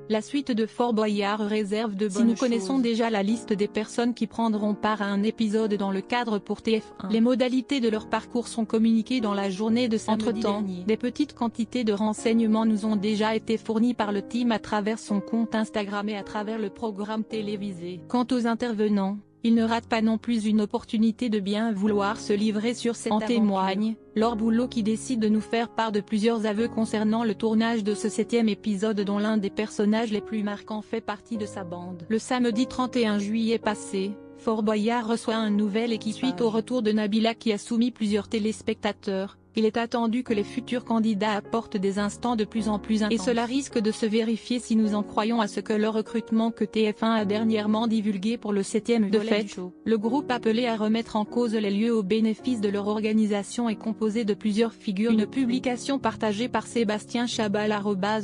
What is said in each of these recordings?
La suite de Fort Boyard réserve de bonnes choses. Si nous connaissons déjà la liste des personnes qui prendront part à un épisode dans le cadre pour TF1, les modalités de leur parcours sont communiquées dans la journée de samedi dernier. Des petites quantités de renseignements nous ont déjà été fournis par le team à travers son compte Instagram et à travers le programme télévisé. Quant aux intervenants, ils ne ratent pas non plus une opportunité de bien vouloir se livrer sur cette aventure. En témoigne, Laure Boulot qui décide de nous faire part de plusieurs aveux concernant le tournage de ce 7e épisode dont l'un des personnages les plus marquants fait partie de sa bande. Le samedi 31 juillet passé, Fort Boyard reçoit un nouvel équipage. Suite au retour de Nabila qui a soumis plusieurs téléspectateurs, il est attendu que les futurs candidats apportent des instants de plus en plus intenses. Et cela risque de se vérifier si nous en croyons à ce que le recrutement que TF1 a dernièrement divulgué pour le 7e volet. De fait, le groupe appelé à remettre en cause les lieux au bénéfice de leur organisation est composé de plusieurs figures. Une publication partagée par Sébastien Chabal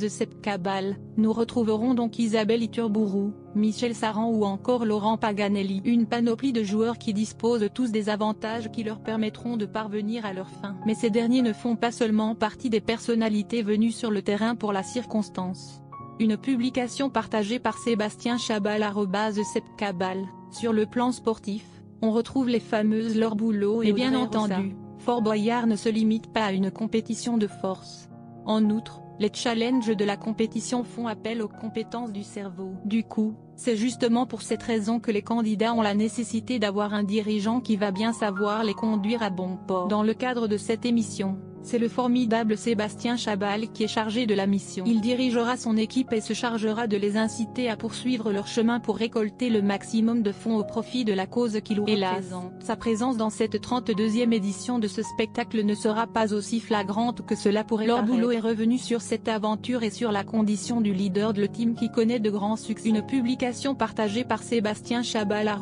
@sepcabal. Nous retrouverons donc Isabelle Iturbourou, Michel Saran ou encore Laurent Paganelli. Une panoplie de joueurs qui disposent tous des avantages qui leur permettront de parvenir à leur fin. Mais ces derniers ne font pas seulement partie des personnalités venues sur le terrain pour la circonstance. Une publication partagée par Sébastien Chabal @sepcabal. Sur le plan sportif, on retrouve les fameuses Laure Boulot et bien entendu, Fort Boyard ne se limite pas à une compétition de force. En outre, les challenges de la compétition font appel aux compétences du cerveau. Du coup, c'est justement pour cette raison que les candidats ont la nécessité d'avoir un dirigeant qui va bien savoir les conduire à bon port. Dans le cadre de cette émission, c'est le formidable Sébastien Chabal qui est chargé de la mission. Il dirigera son équipe et se chargera de les inciter à poursuivre leur chemin pour récolter le maximum de fonds au profit de la cause qu'il représente. Sa présence dans cette 32e édition de ce spectacle ne sera pas aussi flagrante que cela pourrait paraître. Laure Boulot est revenue sur cette aventure et sur la condition du leader de le team qui connaît de grands succès. Une publication partagée par Sébastien Chabal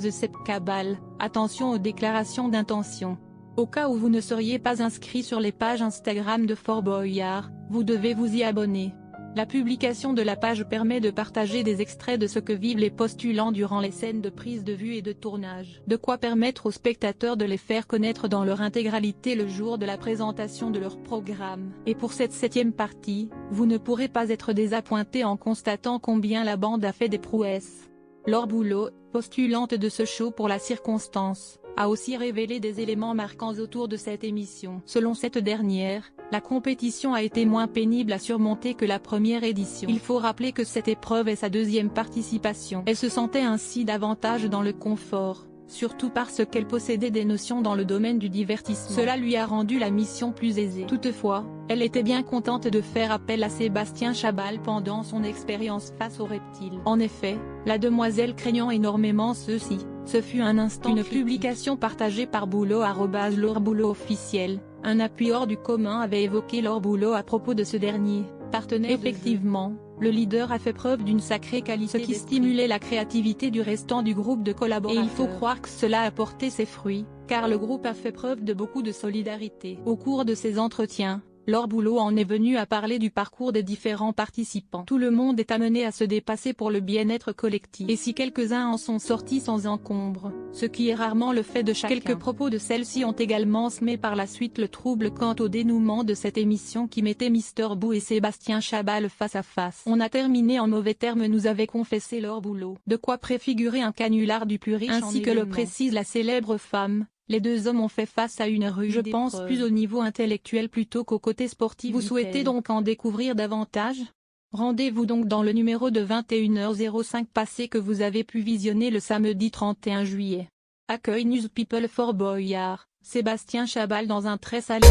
@sepcabal. Attention aux déclarations d'intention. Au cas où vous ne seriez pas inscrit sur les pages Instagram de Fort Boyard, vous devez vous y abonner. La publication de la page permet de partager des extraits de ce que vivent les postulants durant les scènes de prise de vue et de tournage. De quoi permettre aux spectateurs de les faire connaître dans leur intégralité le jour de la présentation de leur programme. Et pour cette 7e partie, vous ne pourrez pas être désappointé en constatant combien la bande a fait des prouesses. Laure Boulot, postulante de ce show pour la circonstance, a aussi révélé des éléments marquants autour de cette émission. Selon cette dernière, la compétition a été moins pénible à surmonter que la première édition. Il faut rappeler que cette épreuve est sa 2e participation. Elle se sentait ainsi davantage dans le confort, surtout parce qu'elle possédait des notions dans le domaine du divertissement. Cela lui a rendu la mission plus aisée. Toutefois, elle était bien contente de faire appel à Sébastien Chabal pendant son expérience face aux reptiles. En effet, la demoiselle craignant énormément ceux-ci, ce fut un instant une publication partagée par Boulot @LaureBoulotOfficiel. Un appui hors du commun avait évoqué Laure Boulot à propos de ce dernier, partenaire. Effectivement, le leader a fait preuve d'une sacrée qualité, ce qui stimulait la créativité du restant du groupe de collaborateurs. Et il faut croire que cela a porté ses fruits, car le groupe a fait preuve de beaucoup de solidarité. Au cours de ces entretiens, Laure Boulot en est venue à parler du parcours des différents participants. Tout le monde est amené à se dépasser pour le bien-être collectif. Et si quelques-uns en sont sortis sans encombre, ce qui est rarement le fait de chacun. Quelques propos de celle-ci ont également semé par la suite le trouble quant au dénouement de cette émission qui mettait Mister Boo et Sébastien Chabal face à face. On a terminé en mauvais termes, nous avait confessé Laure Boulot. De quoi préfigurer un canular du plus riche ainsi que le précise la célèbre femme. Les deux hommes ont fait face à une rude épreuve. Je pense plus au niveau intellectuel plutôt qu'au côté sportif. Vous souhaitez donc en découvrir davantage? Rendez-vous donc dans le numéro de 21h05 passé que vous avez pu visionner le samedi 31 juillet. Accueil News People Fort Boyard, Sébastien Chabal dans un très salé.